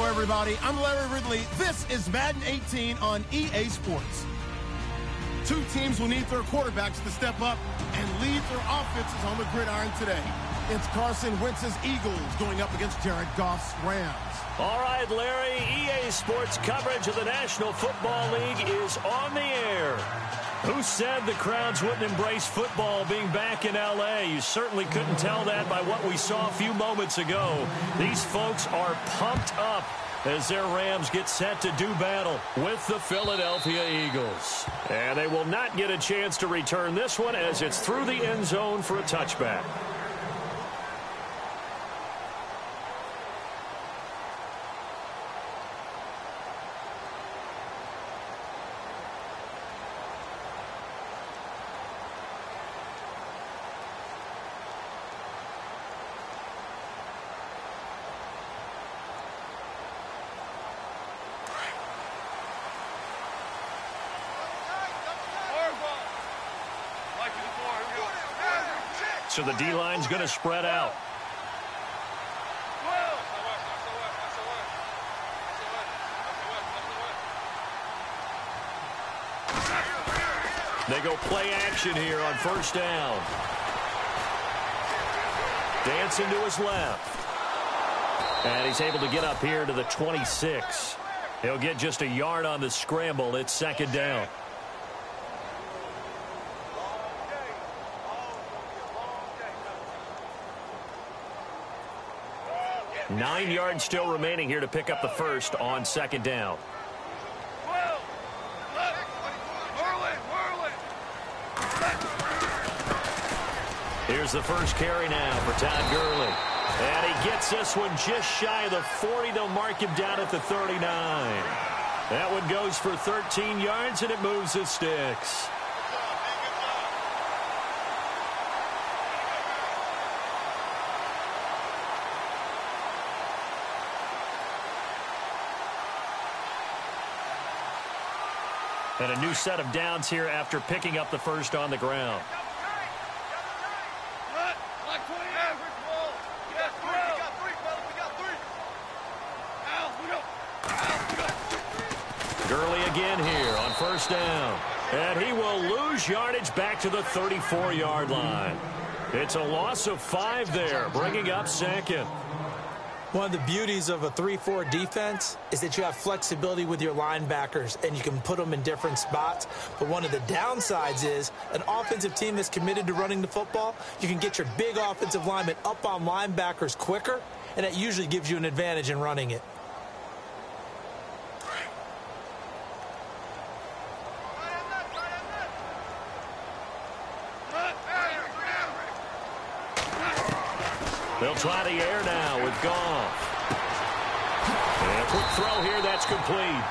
everybody. I'm Larry Ridley. This is Madden 18 on EA Sports. Two teams will need their quarterbacks to step up and lead their offenses on the gridiron today. It's Carson Wentz's Eagles going up against Jared Goff's Rams. All right, Larry, EA Sports coverage of the National Football League is on the air. Who said the crowds wouldn't embrace football being back in L.A.? You certainly couldn't tell that by what we saw a few moments ago. These folks are pumped up as their Rams get set to do battle with the Philadelphia Eagles. And they will not get a chance to return this one as it's through the end zone for a touchback. So the D-line's going to spread out. They go play action here on first down. Dancing to his left. And he's able to get up here to the 26. He'll get just a yard on the scramble. It's second down. 9 yards still remaining here to pick up the first on second down. Here's the first carry now for Todd Gurley. And he gets this one just shy of the 40. They'll mark him down at the 39. That one goes for 13 yards, and it moves the sticks. And a new set of downs here after picking up the first on the ground. Gurley again here on first down. And he will lose yardage back to the 34-yard line. It's a loss of 5 there, bringing up second. One of the beauties of a 3-4 defense is that you have flexibility with your linebackers and you can put them in different spots. But one of the downsides is an offensive team that's committed to running the football, you can get your big offensive linemen up on linebackers quicker, and that usually gives you an advantage in running it. They'll try the air now with Goff. And a quick throw here, that's complete.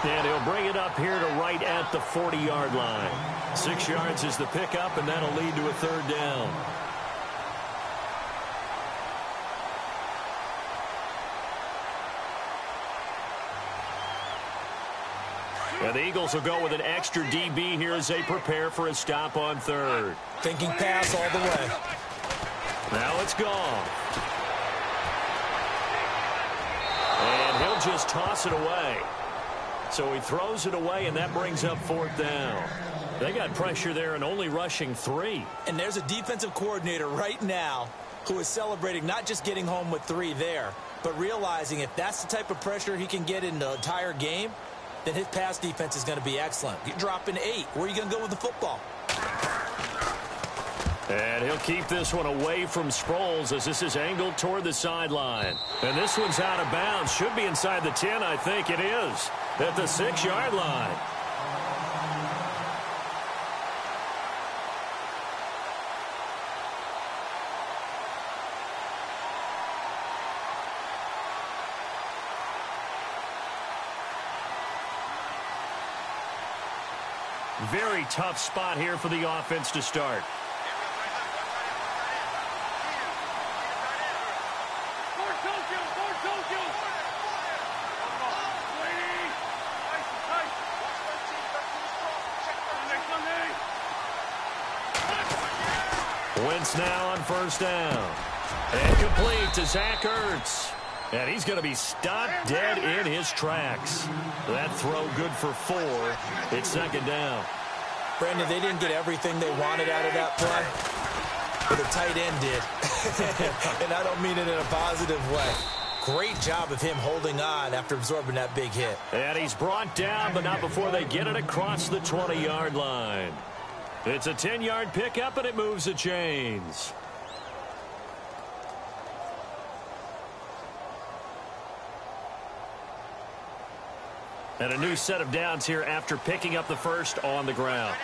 And he'll bring it up here to right at the 40-yard line. 6 yards is the pickup, and that'll lead to a third down. And the Eagles will go with an extra DB here as they prepare for a stop on third. Thinking pass all the way. Now it's gone. And he'll just toss it away. So he throws it away, and that brings up fourth down. They got pressure there and only rushing 3. And there's a defensive coordinator right now who is celebrating not just getting home with 3 there, but realizing if that's the type of pressure he can get in the entire game, then his pass defense is going to be excellent. You're dropping 8. Where are you going to go with the football? And he'll keep this one away from Sproles as this is angled toward the sideline. And this one's out of bounds. Should be inside the 10, I think it is. At the 6-yard line. Very tough spot here for the offense to start. Wentz now on first down. And complete to Zach Ertz. And he's going to be stopped dead in his tracks. That throw good for 4. It's second down. Brandon, they didn't get everything they wanted out of that play, but the tight end did. And I don't mean it in a positive way. Great job of him holding on after absorbing that big hit. And he's brought down, but not before they get it across the 20-yard line. It's a 10-yard pickup, and it moves the chains. And a new set of downs here after picking up the first on the ground.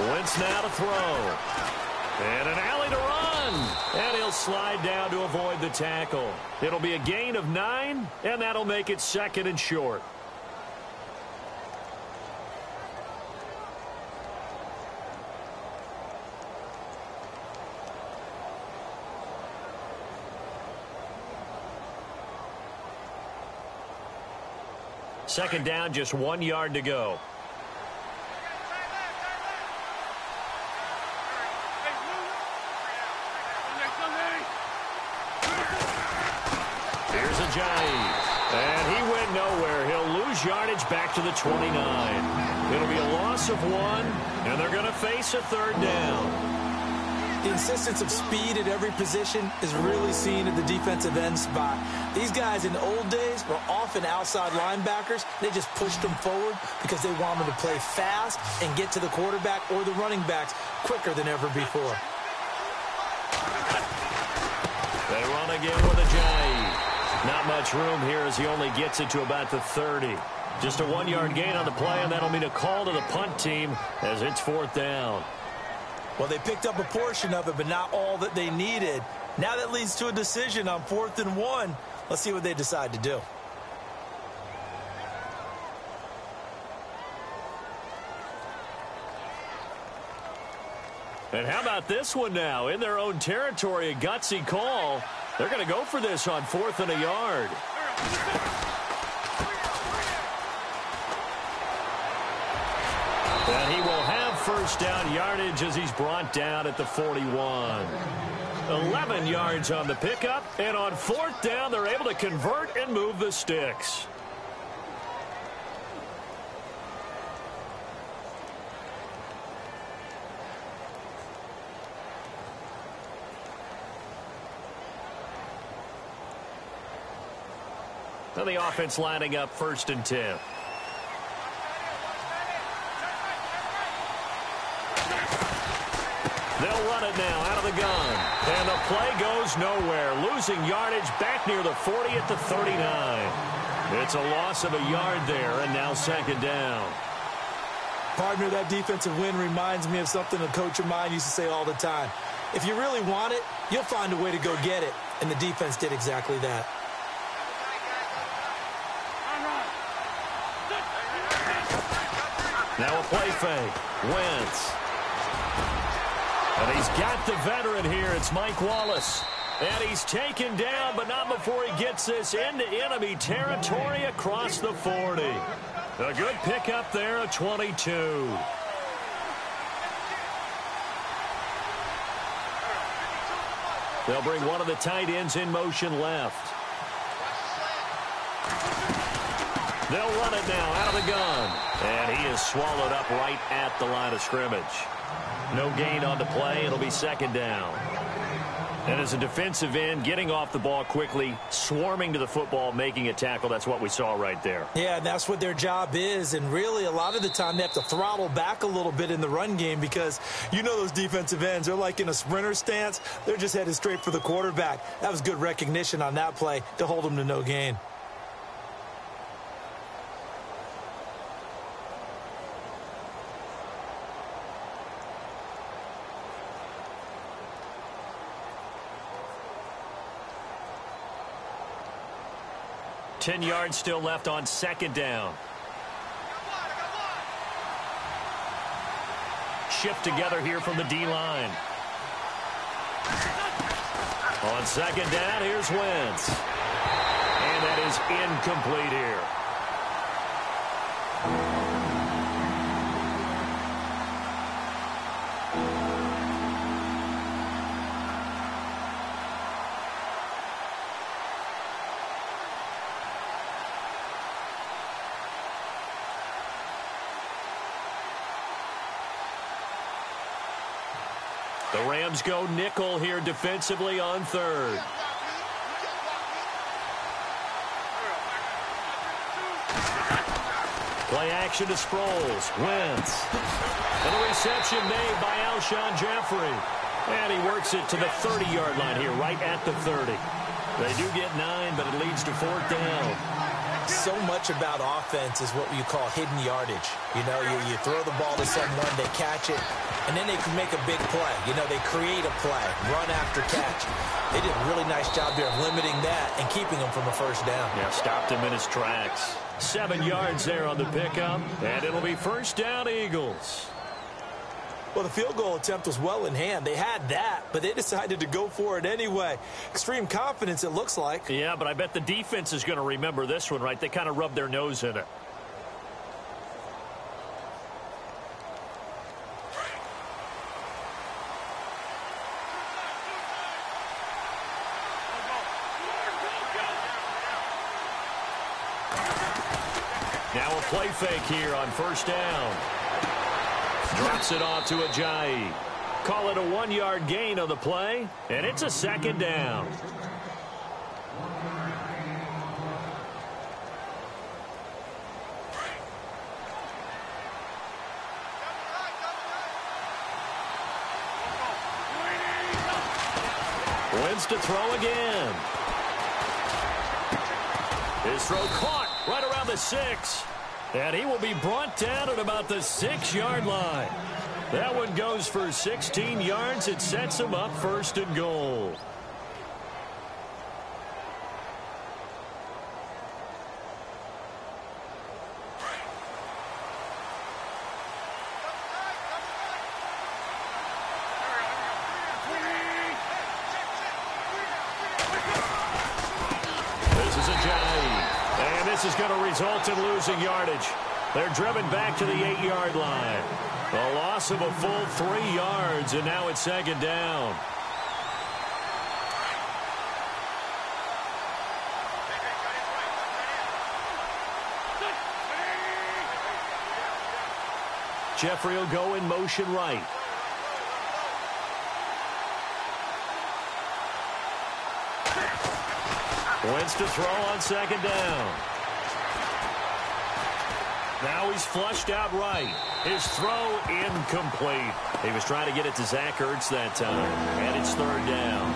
Wentz now to throw. And an alley to run. And he'll slide down to avoid the tackle. It'll be a gain of 9, and that'll make it second and short. Second down, just 1 yard to go. Here's a Johnny. And he went nowhere. He'll lose yardage back to the 29. It'll be a loss of 1, and they're going to face a third down. The insistence of speed at every position is really seen at the defensive end spot. These guys in the old days were often outside linebackers. They just pushed them forward because they wanted to play fast and get to the quarterback or the running backs quicker than ever before. They run again with a J. Not much room here as he only gets it to about the 30. Just a 1-yard gain on the play, and that'll mean a call to the punt team as it's fourth down. Well, they picked up a portion of it, but not all that they needed. Now that leads to a decision on 4th and 1. Let's see what they decide to do. And how about this one now? In their own territory, a gutsy call. They're going to go for this on 4th and a yard. And he will have first down yardage as he's brought down at the 41. 11 yards on the pickup, and on 4th down, they're able to convert and move the sticks. And the offense lining up 1st and 10. They'll run it now out of the gun. And the play goes nowhere. Losing yardage back near the 40 at the 39. It's a loss of a yard there, and now second down. Partner, that defensive win reminds me of something a coach of mine used to say all the time. If you really want it, you'll find a way to go get it. And the defense did exactly that. Now a play fake. Wentz. And he's got the veteran here. It's Mike Wallace. And he's taken down, but not before he gets this into enemy territory across the 40. A good pickup there, a 22. They'll bring one of the tight ends in motion left. They'll run it now out of the gun. And he is swallowed up right at the line of scrimmage. No gain on the play. It'll be second down. And as a defensive end, getting off the ball quickly, swarming to the football, making a tackle, that's what we saw right there. Yeah, and that's what their job is. And really, a lot of the time, they have to throttle back a little bit in the run game because you know those defensive ends, they're like in a sprinter stance. They're just headed straight for the quarterback. That was good recognition on that play to hold them to no gain. Ten yards still left on second down. Shift together here from the D-line. On second down, here's Wentz. And that is incomplete here. The Rams go nickel here defensively on third. Play action to Sproles. Wentz. And a reception made by Alshon Jeffrey. And he works it to the 30-yard line here, right at the 30. They do get 9, but it leads to 4th down. So much about offense is what you call hidden yardage. You know, you throw the ball to someone, they catch it, and then they can make a big play. You know, they create a play, run after catch. They did a really nice job there of limiting that and keeping him from a first down. Yeah, stopped him in his tracks. 7 yards there on the pickup, and it'll be first down, Eagles. Well, the field goal attempt was well in hand. They had that, but they decided to go for it anyway. Extreme confidence, it looks like. Yeah, but I bet the defense is going to remember this one, right? They kind of rubbed their nose in it. Now a play fake here on first down. Drops it off to Ajayi. Call it a 1-yard gain on the play, and it's a 2nd down. Wentz to throw again. His throw caught right around the 6. And he will be brought down at about the 6-yard line. That one goes for 16 yards. It sets him up 1st and goal. This is Ajayi. And this is going to result in losing yardage. They're driven back to the 8-yard line. A loss of a full 3 yards, and now it's 2nd down. Jeffrey will go in motion right. Wentz to throw on 2nd down. Now he's flushed out right. His throw incomplete. He was trying to get it to Zach Ertz that time. And it's 3rd down.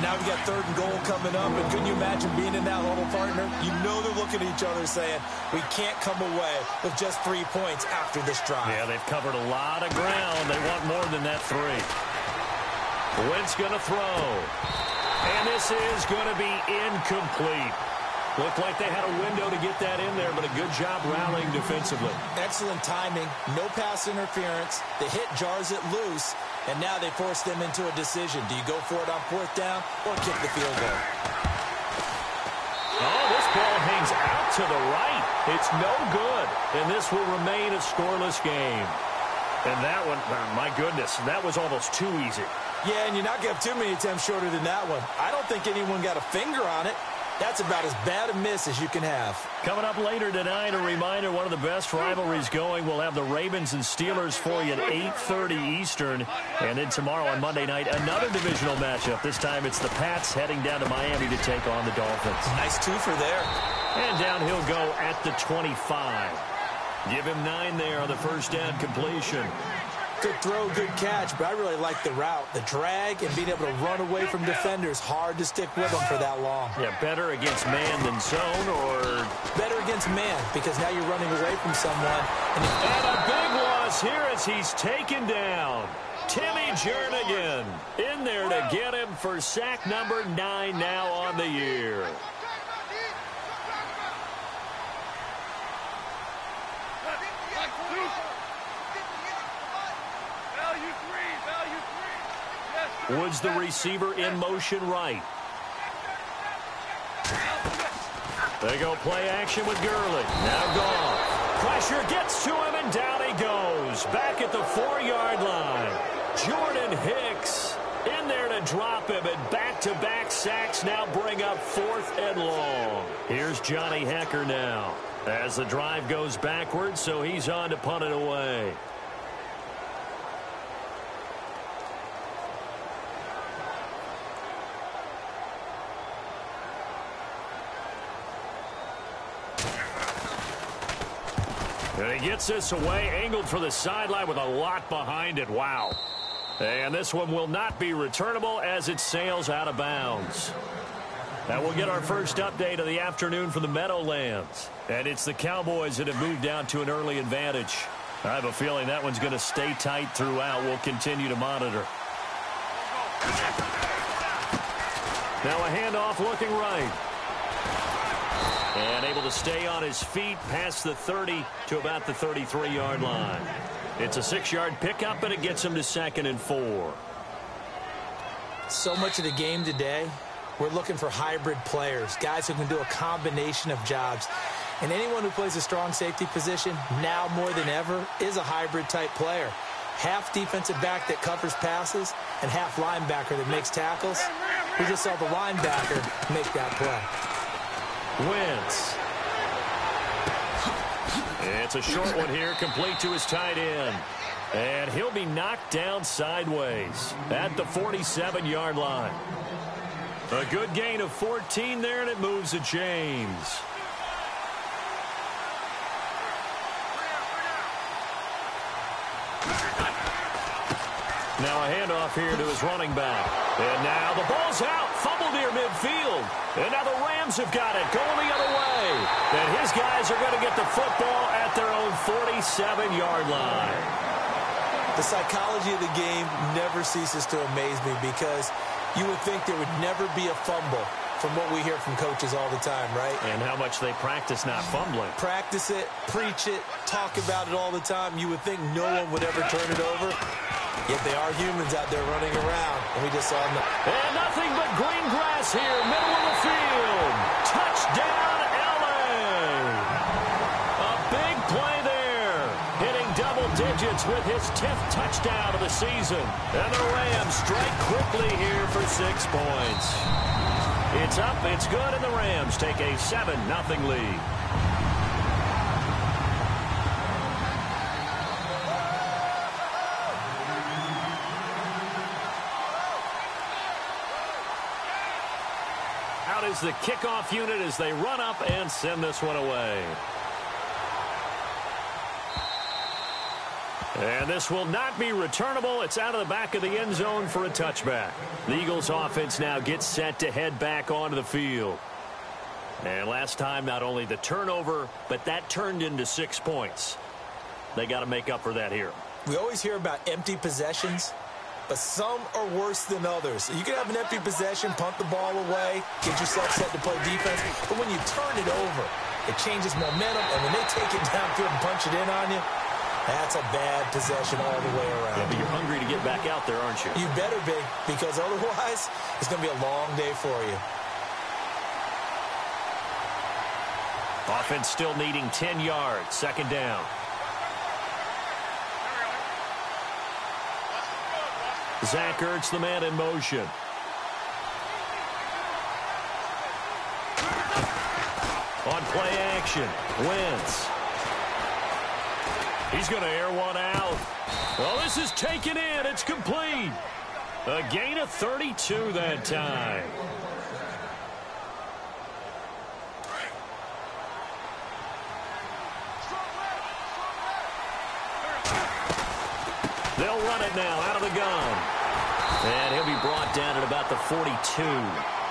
Now we've got 3rd and goal coming up. And couldn't you imagine being in that huddle, partner? You know they're looking at each other saying, we can't come away with just 3 points after this drive. Yeah, they've covered a lot of ground. They want more than that 3. Wentz going to throw. And this is going to be incomplete. Looked like they had a window to get that in there, but a good job rallying defensively. Excellent timing, no pass interference. The hit jars it loose, and now they force them into a decision. Do you go for it on 4th down or kick the field goal? Oh, this ball hangs out to the right. It's no good, and this will remain a scoreless game. And that one, my goodness, that was almost too easy. Yeah, and you're not going to have too many attempts shorter than that one. I don't think anyone got a finger on it. That's about as bad a miss as you can have. Coming up later tonight, a reminder, one of the best rivalries going. We'll have the Ravens and Steelers for you at 8:30 Eastern. And then tomorrow on Monday night, another divisional matchup. This time it's the Pats heading down to Miami to take on the Dolphins. Nice twofer there. And down he'll go at the 25. Give him 9 there on the first down completion. Good throw, good catch, but I really like the route. The drag and being able to run away from defenders, hard to stick with them for that long. Yeah, better against man than zone, or better against man, because now you're running away from someone. And a big loss here as he's taken down. Timmy Jernigan in there to get him for sack number 9 now on the year. Woods, the receiver, in motion right. They go play action with Gurley. Now Goff. Pressure gets to him, and down he goes. Back at the 4-yard line. Jordan Hicks in there to drop him, and back-to-back sacks now bring up 4th and long. Here's Johnny Hekker now as the drive goes backwards, so he's on to punt it away. And he gets this away, angled for the sideline with a lot behind it. Wow. And this one will not be returnable as it sails out of bounds. Now we'll get our first update of the afternoon from the Meadowlands. And it's the Cowboys that have moved down to an early advantage. I have a feeling that one's going to stay tight throughout. We'll continue to monitor. Now a handoff looking right. And able to stay on his feet past the 30 to about the 33-yard line. It's a 6-yard pickup, and it gets him to 2nd and 4. So much of the game today, we're looking for hybrid players, guys who can do a combination of jobs. And anyone who plays a strong safety position, now more than ever, is a hybrid-type player. Half defensive back that covers passes and half linebacker that makes tackles. We just saw the linebacker make that play. Wentz. It's a short one here, complete to his tight end. And he'll be knocked down sideways at the 47-yard line. A good gain of 14 there, and it moves to James. Now a handoff here to his running back. And now the ball's out. Fumble near midfield. And now the Rams have got it. Going the other way. And his guys are going to get the football at their own 47-yard line. The psychology of the game never ceases to amaze me because you would think there would never be a fumble from what we hear from coaches all the time, right? And how much they practice not fumbling. Practice it, preach it, talk about it all the time. You would think no one would ever turn it over. Yet they are humans out there running around, and we just saw them. And nothing but green grass here, middle of the field. Touchdown, L.A. A big play there, hitting double digits with his 10th touchdown of the season. And the Rams strike quickly here for 6 points. It's up, it's good, and the Rams take a 7-0 lead. Out is the kickoff unit as they run up and send this one away. And this will not be returnable. It's out of the back of the end zone for a touchback. The Eagles offense now gets set to head back onto the field. And last time, not only the turnover, but that turned into 6 points. They got to make up for that here. We always hear about empty possessions, but some are worse than others. You can have an empty possession, punt the ball away, get yourself set to play defense, but when you turn it over, it changes momentum, and when they take it downfield and punch it in on you, that's a bad possession all the way around. Yeah, but you're hungry to get back out there, aren't you? You better be, because otherwise, it's going to be a long day for you. Offense still needing 10 yards, 2nd down. Zach Ertz, the man in motion. On play action, Wentz. He's going to air one out. Well, this is taken in. It's complete. A gain of 32 that time. They'll run it now out of the gun. And he'll be brought down at about the 42.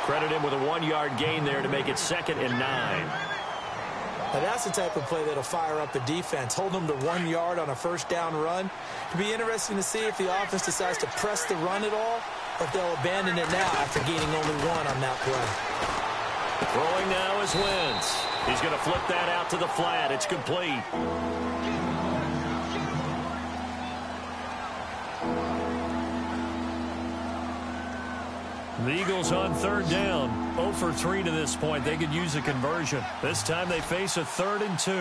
Credit him with a 1-yard gain there to make it 2nd and 9. Now that's the type of play that'll fire up the defense. Hold them to 1 yard on a first down run. It'll be interesting to see if the offense decides to press the run at all or if they'll abandon it now after gaining only 1 on that play. Throwing now is Wentz. He's going to flip that out to the flat. It's complete. The Eagles on third down. 0 for 3 to this point. They could use a conversion. This time they face a 3rd and 2.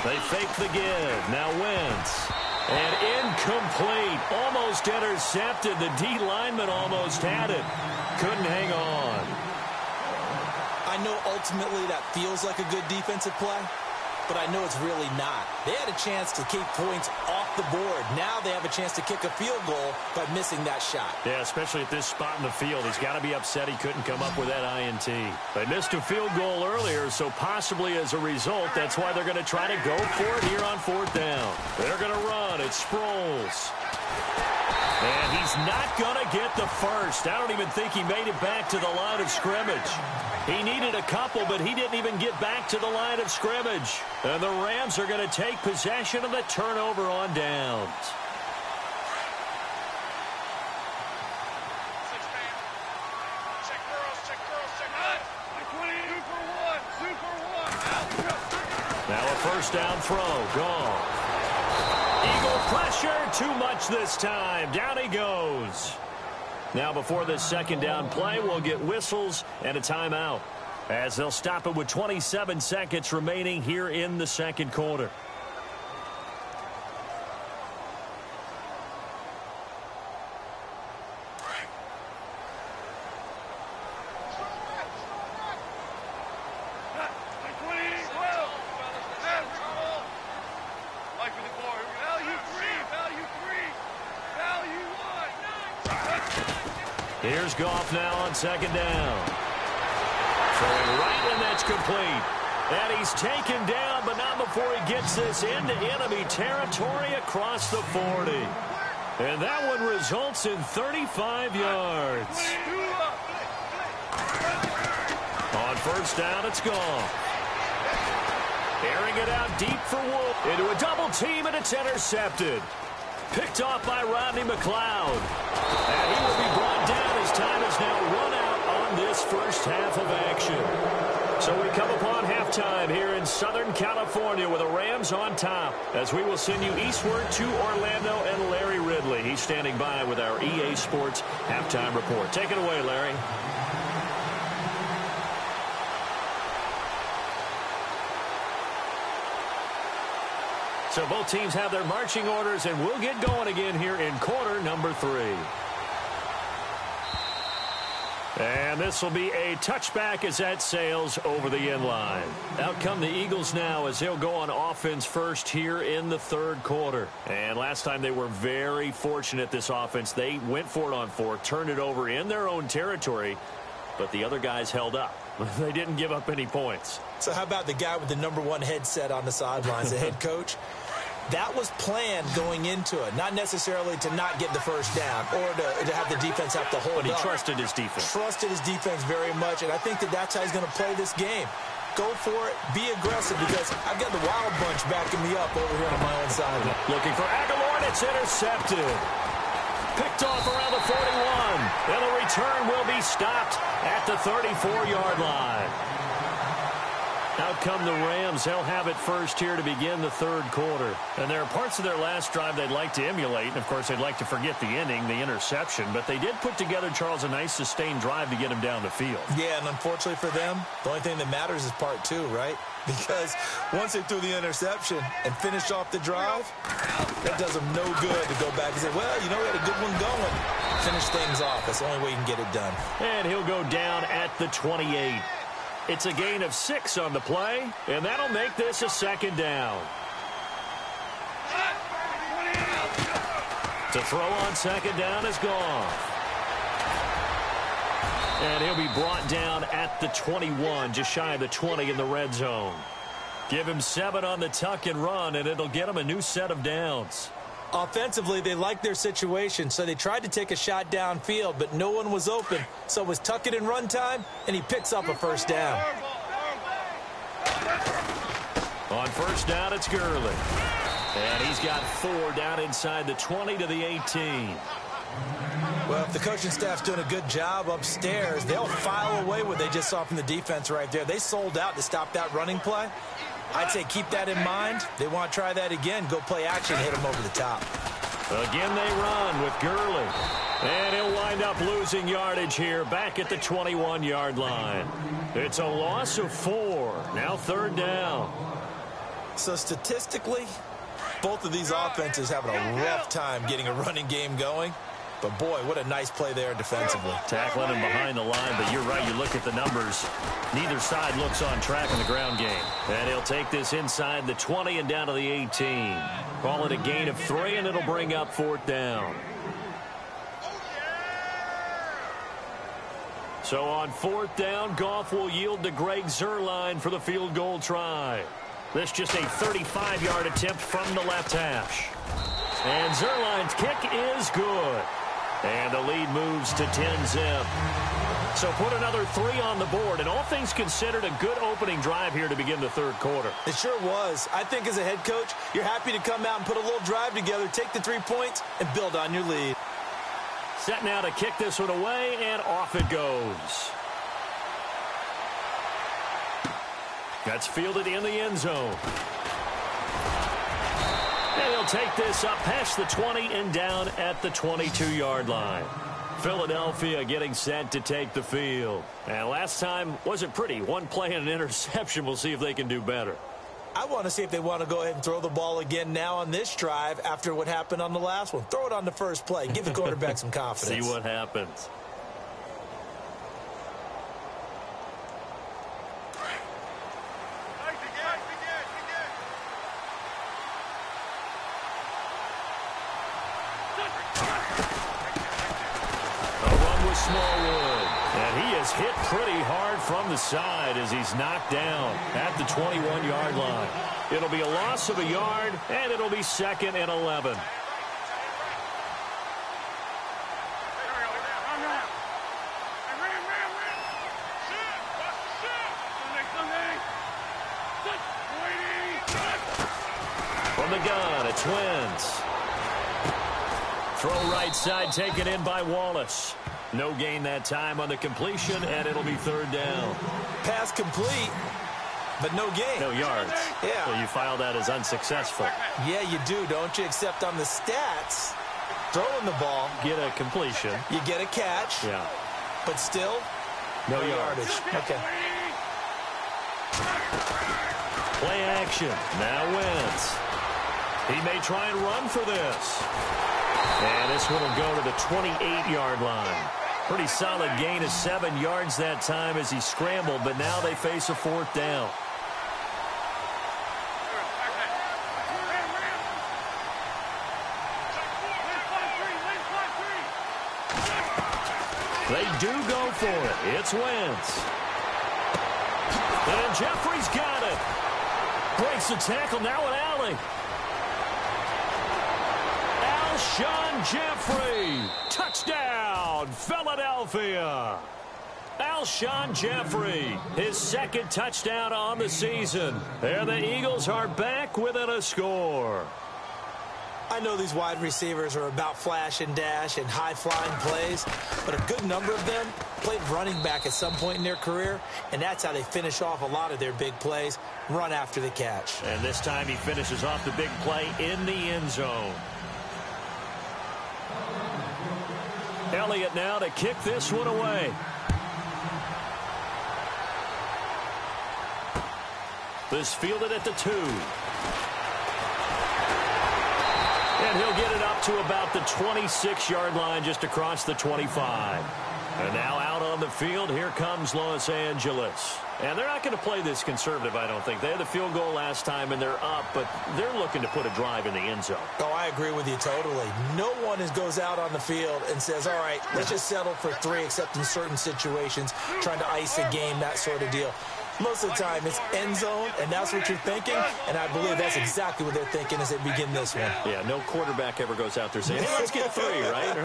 They fake the give. Now Wentz. And incomplete. Almost intercepted. The D lineman almost had it. Couldn't hang on. I know ultimately that feels like a good defensive play, but I know it's really not. They had a chance to keep points off the board. Now they have a chance to kick a field goal by missing that shot. Yeah, especially at this spot in the field. He's got to be upset he couldn't come up with that INT. They missed a field goal earlier, so possibly as a result, that's why they're going to try to go for it here on 4th down. They're going to run. It's Sproles. And he's not going to get the first. I don't even think he made it back to the line of scrimmage. He needed a couple, but he didn't even get back to the line of scrimmage. And the Rams are going to take possession of the turnover on downs. Now a 1st down throw. Gone. Eagle pressure. Too much this time. Down he goes. Now before this 2nd down play, we'll get whistles and a timeout, as they'll stop it with 27 seconds remaining here in the 2nd quarter. Here's Goff now on 2nd down. Throwing right, and that's complete. And he's taken down, but not before he gets this into enemy territory across the 40. And that one results in 35 yards. On 1st down, it's Goff. Airing it out deep for Wolf. Into a double team, and it's intercepted. Picked off by Rodney McLeod. And he will be brought down as time is now run out on this 1st half of action. So we come upon halftime here in Southern California with the Rams on top, as we will send you eastward to Orlando and Larry Ridley. He's standing by with our EA Sports halftime report. Take it away, Larry. So both teams have their marching orders, and we'll get going again here in quarter number 3. And this will be a touchback as that sails over the end line. Out come the Eagles now as they'll go on offense first here in the 3rd quarter. And last time they were very fortunate, this offense. They went for it on 4, turned it over in their own territory, but the other guys held up. They didn't give up any points. So how about the guy with the #1 headset on the sidelines, the head coach? That was planned going into it, not necessarily to not get the 1st down or to have the defense have to hold up. But he trusted his defense. Trusted his defense very much, and I think that's how he's going to play this game. Go for it, be aggressive, because I've got the Wild Bunch backing me up over here on my own side. Looking for Aguilar, and it's intercepted. Picked off around the 41, and the return will be stopped at the 34-yard line. Out come the Rams. They'll have it first here to begin the 3rd quarter. And there are parts of their last drive they'd like to emulate. And, of course, they'd like to forget the ending, the interception. But they did put together, Charles, a nice sustained drive to get him down the field. Yeah, and unfortunately for them, the only thing that matters is part 2, right? Because once they threw the interception and finished off the drive, that does them no good to go back and say, well, you know, we had a good one going. Finish things off. That's the only way you can get it done. And he'll go down at the 28. It's a gain of 6 on the play, and that'll make this a 2nd down. To throw on 2nd down is Goff. And he'll be brought down at the 21, just shy of the 20 in the red zone. Give him 7 on the tuck and run, and it'll get him a new set of downs. Offensively, they liked their situation, so they tried to take a shot downfield, but no one was open. So it was tuck it and run time, and he picks up a 1st down. On 1st down, it's Gurley. And he's got 4 down inside the 20 to the 18. Well, if the coaching staff's doing a good job upstairs, they'll file away what they just saw from the defense right there. They sold out to stop that running play. I'd say keep that in mind. They want to try that again. Go play action, hit them over the top. Again they run with Gurley. And he'll wind up losing yardage here back at the 21-yard line. It's a loss of 4. Now 3rd down. So statistically, both of these offenses having a rough time getting a running game going. But, boy, what a nice play there defensively. Tackling him behind the line, but you're right. You look at the numbers. Neither side looks on track in the ground game. And he'll take this inside the 20 and down to the 18. Call it a gain of 3, and it'll bring up 4th down. So on 4th down, Goff will yield to Greg Zuerlein for the field goal try. This just a 35-yard attempt from the left hash. And Zuerlein's kick is good. And the lead moves to 10-zip. So put another 3 on the board. And all things considered, a good opening drive here to begin the 3rd quarter. It sure was. I think as a head coach, you're happy to come out and put a little drive together, take the 3 points, and build on your lead. Set now to kick this one away, and off it goes. That's fielded in the end zone. And he'll take this up past the 20 and down at the 22-yard line. Philadelphia getting set to take the field. And last time wasn't pretty. 1 play and an interception. We'll see if they can do better. I want to see if they want to go ahead and throw the ball again now on this drive after what happened on the last one. Throw it on the first play. Give the quarterback some confidence. See what happens. Smallwood, and he is hit pretty hard from the side as he's knocked down at the 21-yard line. It'll be a loss of a yard, and it'll be 2nd and 11. From the gun, it's Wentz. Throw right side taken in by Wallace. No gain that time on the completion, and it'll be 3rd down. Pass complete, but no gain. No yards. Yeah. So you file that as unsuccessful. Yeah, you do, don't you? Except on the stats, throwing the ball. Get a completion. You get a catch. Yeah. But still, no yardage. Okay. Play action. Now Wentz. He may try and run for this. And this one will go to the 28-yard line. Pretty solid gain of 7 yards that time as he scrambled, but now they face a 4th down. They do go for it. It's Wentz. And Jeffrey's got it. Breaks the tackle, now an alley. Alshon Jeffrey, touchdown, Philadelphia. Alshon Jeffrey, his 2nd touchdown on the season. And the Eagles are back within a score. I know these wide receivers are about flash and dash and high-flying plays, but a good number of them played running back at some point in their career, and that's how they finish off a lot of their big plays, run after the catch. And this time he finishes off the big play in the end zone. Elliott now to kick this one away. This fielded at the 2. And he'll get it up to about the 26-yard line just across the 25. And now out on the field, here comes Los Angeles. And they're not going to play this conservative, I don't think. They had the field goal last time, and they're up, but they're looking to put a drive in the end zone. Oh, I agree with you totally. No one goes out on the field and says, all right, let's just settle for 3, except in certain situations, trying to ice a game, that sort of deal. Most of the time, it's end zone, and that's what you're thinking, and I believe that's exactly what they're thinking as they begin this one. Yeah, no quarterback ever goes out there saying, hey, let's get 3, right?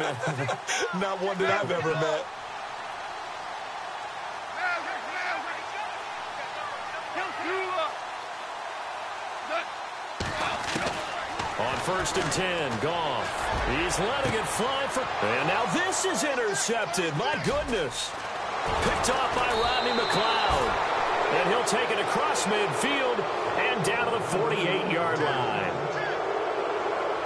Not one that I've ever met. On 1st and 10, Goff. He's letting it fly for... And now this is intercepted. My goodness. Picked off by Rodney McLeod. And he'll take it across midfield and down to the 48-yard line.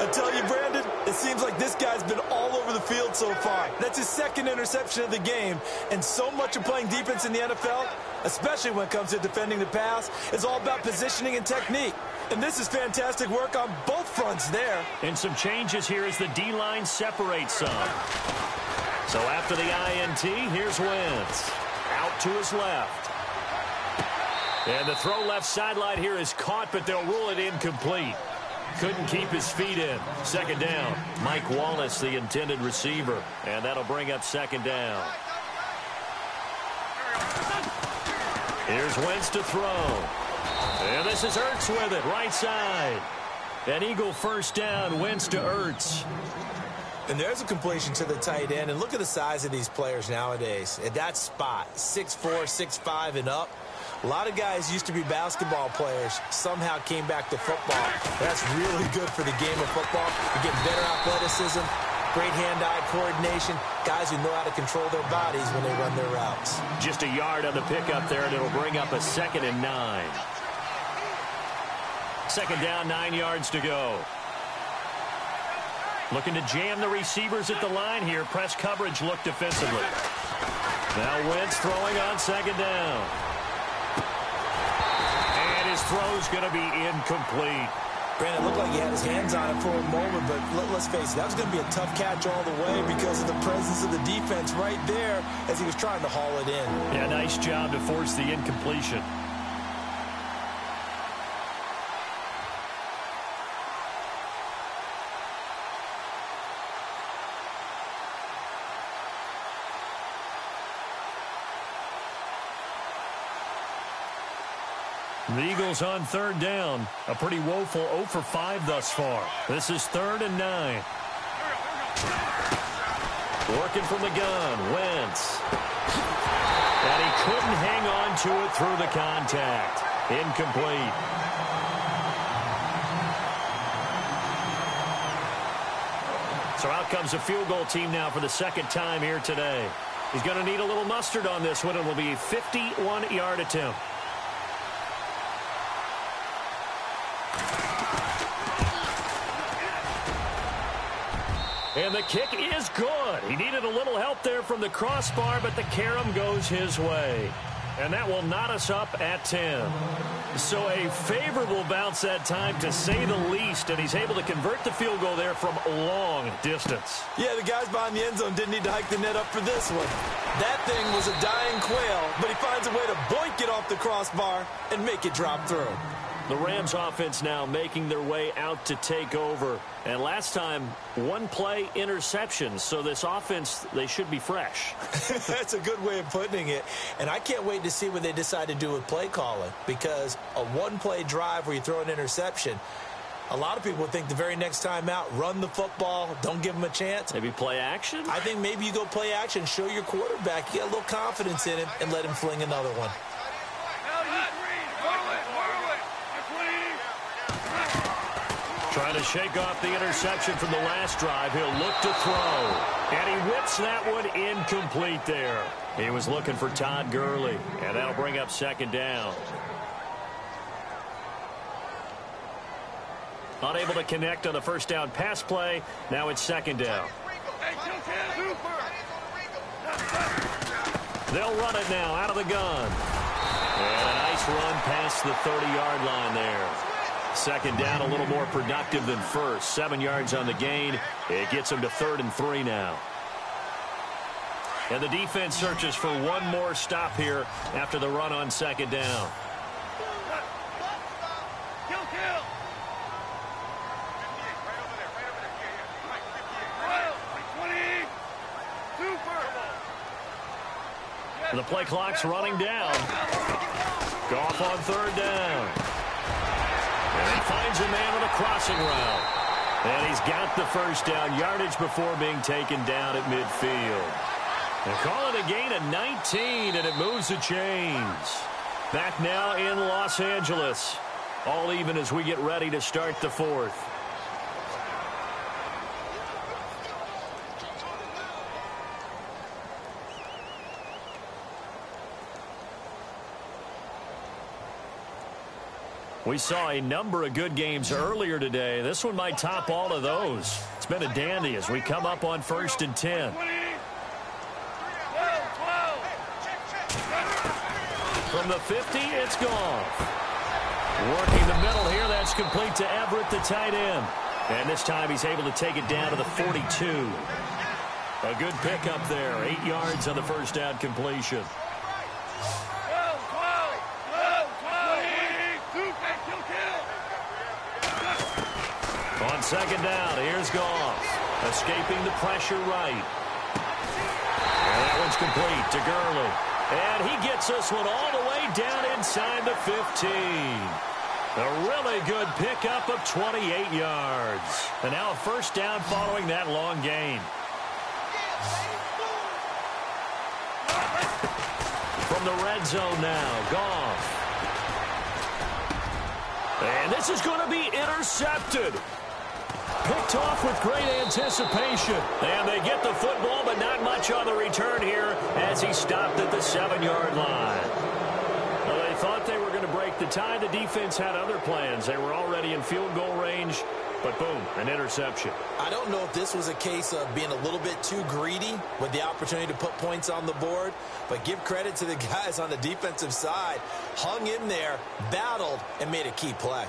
I tell you, Brandon, it seems like this guy's been all over the field so far. That's his second interception of the game, and so much of playing defense in the NFL, especially when it comes to defending the pass, is all about positioning and technique. And this is fantastic work on both fronts there. And some changes here as the D-line separates some. So after the INT, here's Wentz. Out to his left. And the throw left sideline here is caught, but they'll rule it incomplete. Couldn't keep his feet in. Second down. Mike Wallace, the intended receiver. And that'll bring up second down. Here's Wentz to throw. And this is Ertz with it, right side. An Eagle first down, Wentz to Ertz. And there's a completion to the tight end. And look at the size of these players nowadays. At that spot, 6'4", 6'5", and up. A lot of guys used to be basketball players, somehow came back to football. That's really good for the game of football. You get better athleticism, great hand-eye coordination, guys who know how to control their bodies when they run their routes. Just a yard on the pickup there, and it'll bring up a 2nd and 9. Second down, 9 yards to go. Looking to jam the receivers at the line here. Press coverage look defensively. Now Wentz throwing on second down. And his throw's going to be incomplete. Brandon, it looked like he had his hands on it for a moment, but let's face it, that was going to be a tough catch all the way because of the presence of the defense right there as he was trying to haul it in. Yeah, nice job to force the incompletion. The Eagles on third down. A pretty woeful 0 for 5 thus far. This is 3rd and 9. Working from the gun, Wentz. And he couldn't hang on to it through the contact. Incomplete. So out comes a field goal team now for the second time here today. He's going to need a little mustard on this one. It will be a 51-yard attempt. And the kick is good. He needed a little help there from the crossbar, but the carom goes his way. And that will knot us up at 10. So a favorable bounce that time, to say the least, and he's able to convert the field goal there from a long distance. Yeah, the guys behind the end zone didn't need to hike the net up for this one. That thing was a dying quail, but he finds a way to boink it off the crossbar and make it drop through. The Rams offense now making their way out to take over. And last time, one play interception. So this offense, they should be fresh. That's a good way of putting it. And I can't wait to see what they decide to do with play calling. Because a one-play drive where you throw an interception, a lot of people think the very next time out, run the football, don't give them a chance. Maybe play action? I think maybe you go play action, show your quarterback, you get a little confidence in him, and let him fling another one. Trying to shake off the interception from the last drive. He'll look to throw. And he whips that one incomplete there. He was looking for Todd Gurley. And that'll bring up second down. Unable to connect on the first down pass play. Now it's second down. They'll run it now out of the gun. And a nice run past the 30-yard line there. Second down, a little more productive than first. 7 yards on the gain. It gets him to 3rd and 3 now. And the defense searches for one more stop here after the run on second down. The play clock's running down. Goff on third down. And he finds a man on a crossing route. And he's got the first down, yardage before being taken down at midfield. And call it a gain of 19, and it moves the chains. Back now in Los Angeles. All even as we get ready to start the fourth. We saw a number of good games earlier today. This one might top all of those. It's been a dandy as we come up on 1st and 10. From the 50, it's Goff. Working the middle here, that's complete to Everett, the tight end. And this time he's able to take it down to the 42. A good pickup there, 8 yards on the first down completion. On second down, here's Goff. Escaping the pressure right. And that one's complete to Gurley. And he gets this one all the way down inside the 15. A really good pickup of 28 yards. And now a first down following that long gain. From the red zone now, Goff. And this is going to be intercepted. Picked off with great anticipation. And they get the football, but not much on the return here as he stopped at the 7-yard line. Well, they thought they were going to break the tie. The defense had other plans. They were already in field goal range, but boom, an interception. I don't know if this was a case of being a little bit too greedy with the opportunity to put points on the board, but give credit to the guys on the defensive side. Hung in there, battled, and made a key play.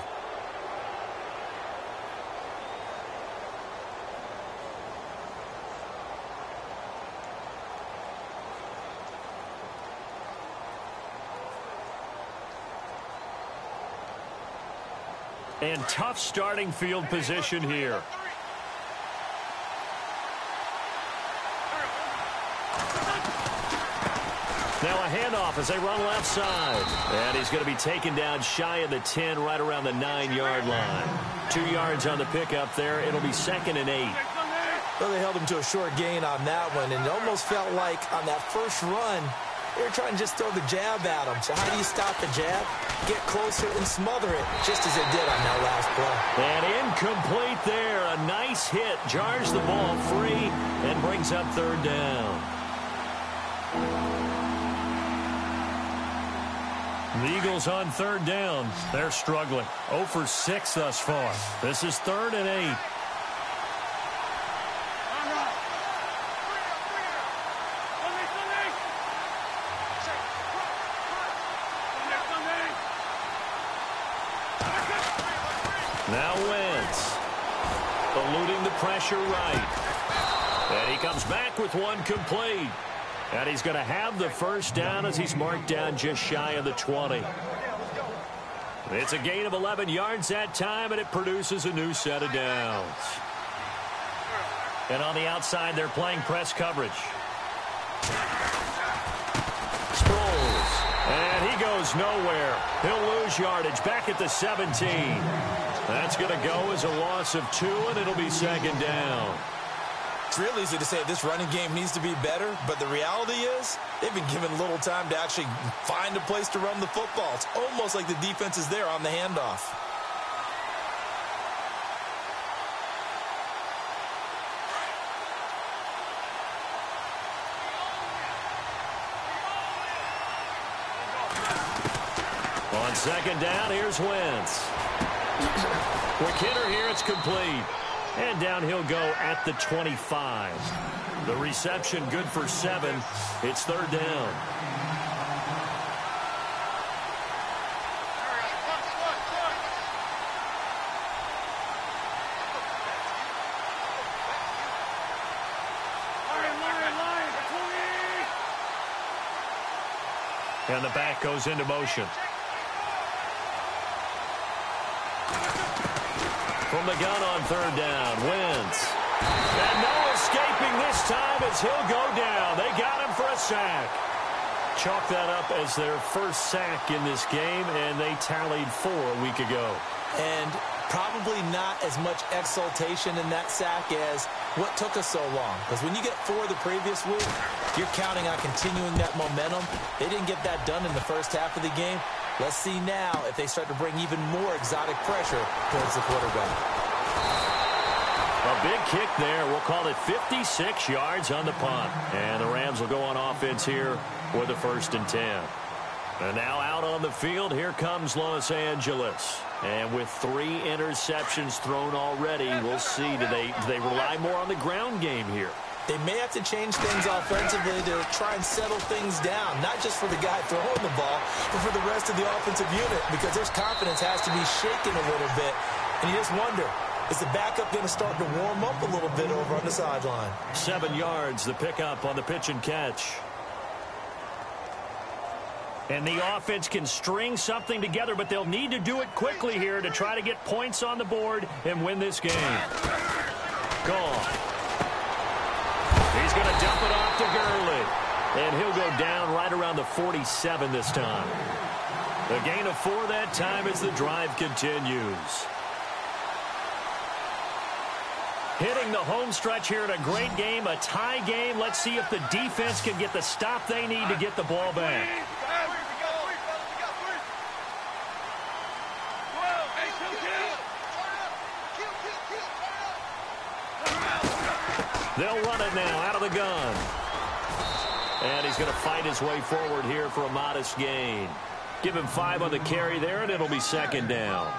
And tough starting field position here. Now a handoff as they run left side. And he's going to be taken down shy of the 10, right around the 9-yard line. 2 yards on the pickup there. It'll be 2nd and 8. Well, they held him to a short gain on that one, and it almost felt like on that first run, they were trying to just throw the jab at him. So how do you stop the jab? Get closer and smother it, just as they did on that last play. And incomplete there. A nice hit. Jars the ball free and brings up 3rd down. The Eagles on 3rd down. They're struggling. 0 for 6 thus far. This is 3rd and 8. Now Wentz, eluding the pressure right. And he comes back with one complete. And he's going to have the first down as he's marked down just shy of the 20. It's a gain of 11 yards that time, and it produces a new set of downs. And on the outside, they're playing press coverage. Sproles, and he goes nowhere. He'll lose yardage back at the 17. That's going to go as a loss of 2, and it'll be 2nd down. It's real easy to say this running game needs to be better, but the reality is they've been given little time to actually find a place to run the football. It's almost like the defense is there on the handoff. On 2nd down, here's Wentz. Quick hitter here, it's complete. And down he'll go at the 25. The reception good for 7. It's 3rd down. And the back goes into motion. From the gun on 3rd down, Wentz. And no escaping this time as he'll go down. They got him for a sack. Chalk that up as their first sack in this game, and they tallied 4 a week ago. And probably not as much exultation in that sack as what took us so long. Because when you get 4 the previous week, you're counting on continuing that momentum. They didn't get that done in the first half of the game. Let's see now if they start to bring even more exotic pressure towards the quarterback. A big kick there. We'll call it 56 yards on the punt. And the Rams will go on offense here with a 1st and 10. And now out on the field, here comes Los Angeles. And with 3 interceptions thrown already, we'll see. Do they rely more on the ground game here? They may have to change things offensively to try and settle things down, not just for the guy throwing the ball, but for the rest of the offensive unit, because their confidence has to be shaken a little bit. And you just wonder, is the backup going to start to warm up a little bit over on the sideline? 7 yards, the pickup on the pitch and catch. And the offense can string something together, but they'll need to do it quickly here to try to get points on the board and win this game. Gone. He's going to dump it off to Gurley. And he'll go down right around the 47 this time. A gain of 4 that time as the drive continues. Hitting the home stretch here in a great game, a tie game. Let's see if the defense can get the stop they need to get the ball back. They'll run it now out of the gun. And he's going to fight his way forward here for a modest gain. Give him 5 on the carry there, and it'll be 2nd down.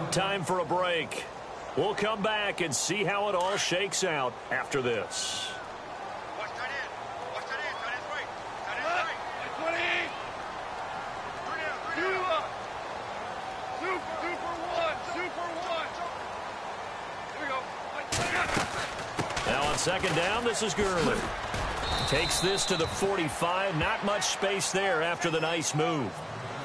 Time for a break. We'll come back and see how it all shakes out after this. Now on 2nd down, this is Gurley. Takes this to the 45. Not much space there after the nice move.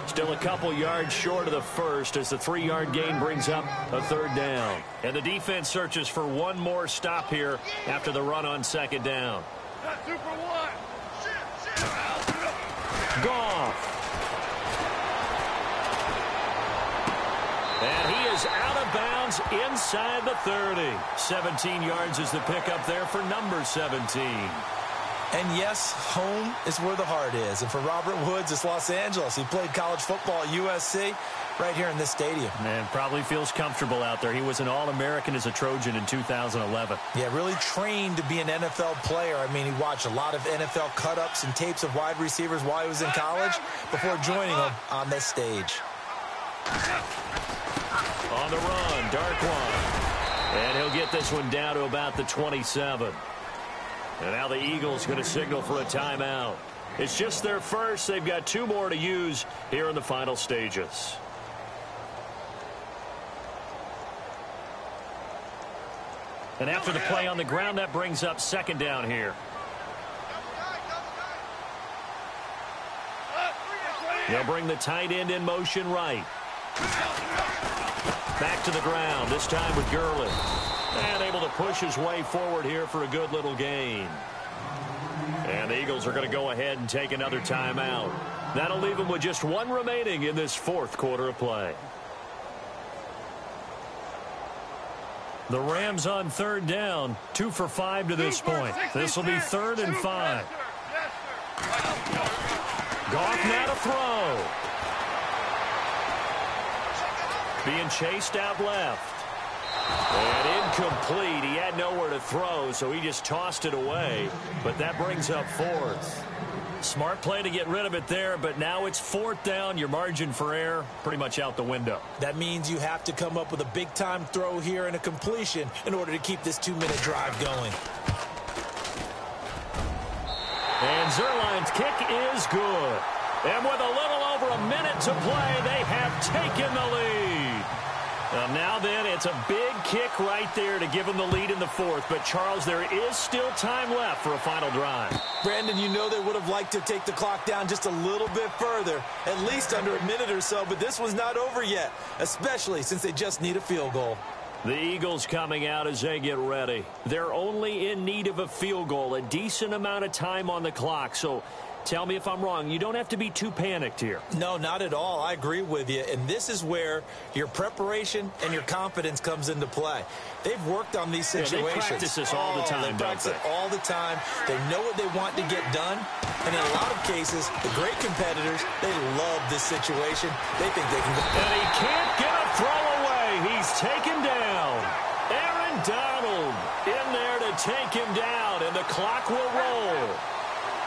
Still a couple yards short of the first as the 3-yard gain brings up a 3rd down. And the defense searches for one more stop here after the run on 2nd down. Goff. And he is out of bounds inside the 30. 17 yards is the pickup there for number 17. And yes, home is where the heart is. And for Robert Woods, it's Los Angeles. He played college football at USC right here in this stadium. And probably feels comfortable out there. He was an All-American as a Trojan in 2011. Yeah, really trained to be an NFL player. I mean, he watched a lot of NFL cut-ups and tapes of wide receivers while he was in college before joining them on this stage. On the run, Darkwan. And he'll get this one down to about the 27. And now the Eagles going to signal for a timeout. It's just their first. They've got 2 more to use here in the final stages. And after the play on the ground, that brings up 2nd down here. They'll bring the tight end in motion right. Back to the ground, this time with Gurley. And able to push his way forward here for a good little gain. And the Eagles are going to go ahead and take another timeout. That'll leave them with just 1 remaining in this 4th quarter of play. The Rams on 3rd down, 2 for 5 to this point. This will be 3rd and 5. Goff now to throw. Being chased out left. And incomplete. He had nowhere to throw, so he just tossed it away. But that brings up 4th. Smart play to get rid of it there, but now it's 4th down. Your margin for error pretty much out the window. That means you have to come up with a big-time throw here and a completion in order to keep this 2-minute drive going. And Zerline's kick is good. And with a little over a minute to play, they have taken the lead. Now then, it's a big kick right there to give them the lead in the 4th. But, Charles, there is still time left for a final drive. Brandon, you know they would have liked to take the clock down just a little bit further, at least under a minute or so. But this one's not over yet, especially since they just need a field goal. The Eagles coming out as they get ready. They're only in need of a field goal, a decent amount of time on the clock. So Tell me if I'm wrong. You don't have to be too panicked here. No, not at all. I agree with you. And this is where your preparation and your confidence comes into play. They've worked on these situations. They practice this all the time, They practice it all the time. They know what they want to get done. And in a lot of cases, the great competitors, they love this situation. They think they can go. And he can't get a throw away. He's taken down. Aaron Donald in there to take him down, and the clock will roll.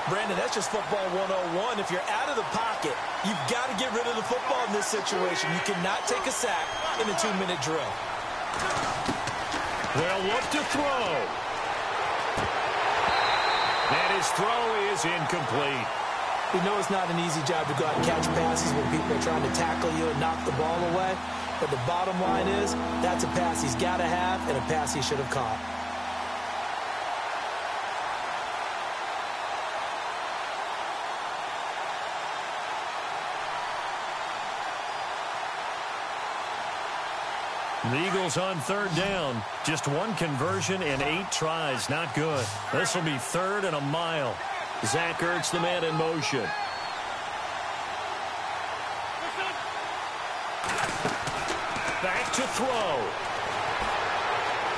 Brandon, that's just football 101. If you're out of the pocket, you've got to get rid of the football in this situation. You cannot take a sack in a 2-minute drill. They'll look to throw. And his throw is incomplete. We know it's not an easy job to go out and catch passes when people are trying to tackle you and knock the ball away. But the bottom line is, that's a pass he's got to have and a pass he should have caught. The Eagles on third down. Just one conversion in 8 tries. Not good. This will be 3rd and a mile. Zach Ertz, the man in motion. Back to throw.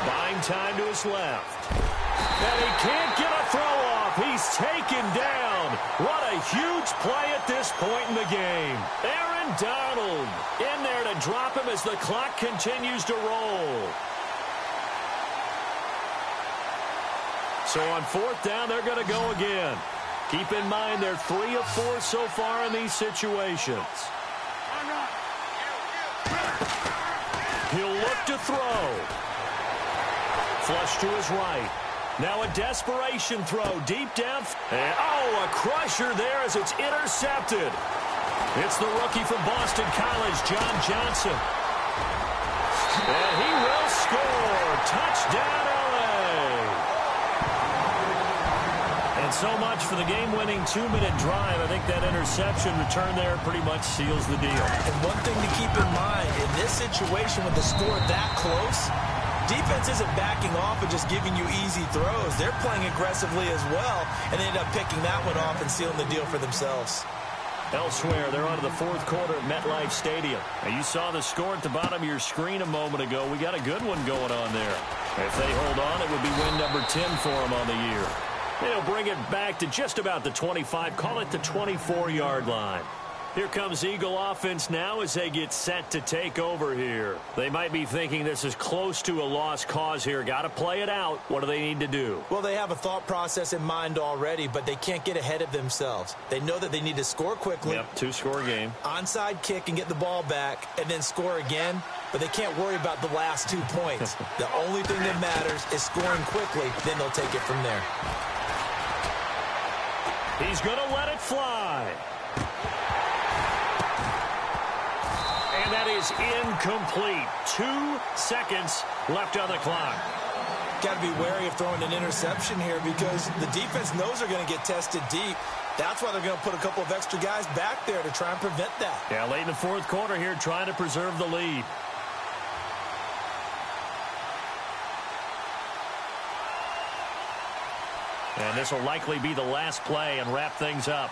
Buying time to his left. And he can't get a throw off. He's taken down. What a huge play at this point in the game. Aaron Donald in there to drop him as the clock continues to roll. So on 4th down, they're going to go again. Keep in mind they're 3 of 4 so far in these situations. He'll look to throw. Flush to his right. Now a desperation throw deep down. And, a crusher there as it's intercepted. It's the rookie from Boston College, John Johnson. And he will score. Touchdown, LA. And so much for the game-winning 2-minute drive. I think that interception return there pretty much seals the deal. And one thing to keep in mind, in this situation with the score that close, defense isn't backing off and just giving you easy throws. They're playing aggressively as well, and they end up picking that one off and sealing the deal for themselves. Elsewhere, they're on to the 4th quarter at MetLife Stadium. Now, you saw the score at the bottom of your screen a moment ago. We got a good one going on there. If they hold on, it would be win number 10 for them on the year. They'll bring it back to just about the 25, call it the 24-yard line. Here comes Eagle offense now as they get set to take over here. They might be thinking this is close to a lost cause here. Got to play it out. What do they need to do? Well, they have a thought process in mind already, but they can't get ahead of themselves. They know that they need to score quickly. Yep, 2-score game. Onside kick and get the ball back and then score again. But they can't worry about the last 2 points. The only thing that matters is scoring quickly. Then they'll take it from there. He's going to let it fly. And that is incomplete. 2 seconds left on the clock. Got to be wary of throwing an interception here because the defense knows they're going to get tested deep. That's why they're going to put a couple of extra guys back there to try and prevent that. Yeah, late in the 4th quarter here, trying to preserve the lead. And this will likely be the last play and wrap things up.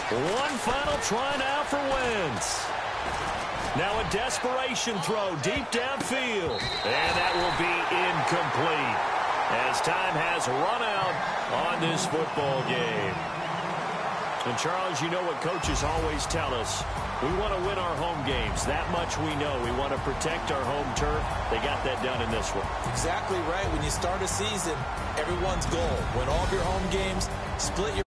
One final try now for Wentz. Now a desperation throw deep downfield. And that will be incomplete as time has run out on this football game. And Charles, you know what coaches always tell us. We want to win our home games. That much we know. We want to protect our home turf. They got that done in this one. Exactly right. When you start a season, everyone's goal, win all of your home games, split your